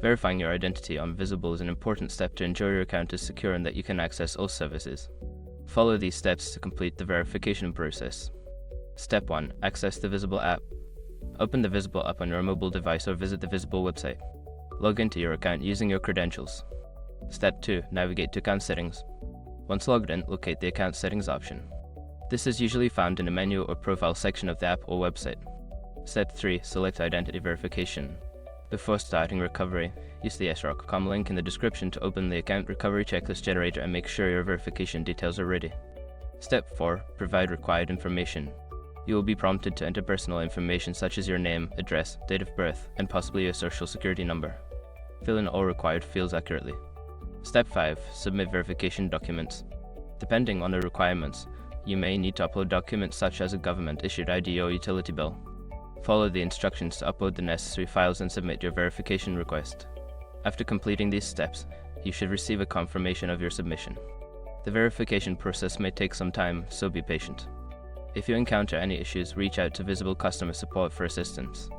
Verifying your identity on Visible is an important step to ensure your account is secure and that you can access all services. Follow these steps to complete the verification process. Step 1. Access the Visible app. Open the Visible app on your mobile device or visit the Visible website. Log into your account using your credentials. Step 2. Navigate to Account Settings. Once logged in, locate the Account Settings option. This is usually found in the menu or profile section of the app or website. Step 3. Select Identity Verification. Before starting recovery, use the sroc.com link in the description to open the Account Recovery Checklist Generator and make sure your verification details are ready. Step 4. Provide required information. You will be prompted to enter personal information such as your name, address, date of birth, and possibly your social security number. Fill in all required fields accurately. Step 5. Submit verification documents. Depending on the requirements, you may need to upload documents such as a government-issued ID or utility bill. Follow the instructions to upload the necessary files and submit your verification request. After completing these steps, you should receive a confirmation of your submission. The verification process may take some time, so be patient. If you encounter any issues, reach out to Visible Customer Support for assistance.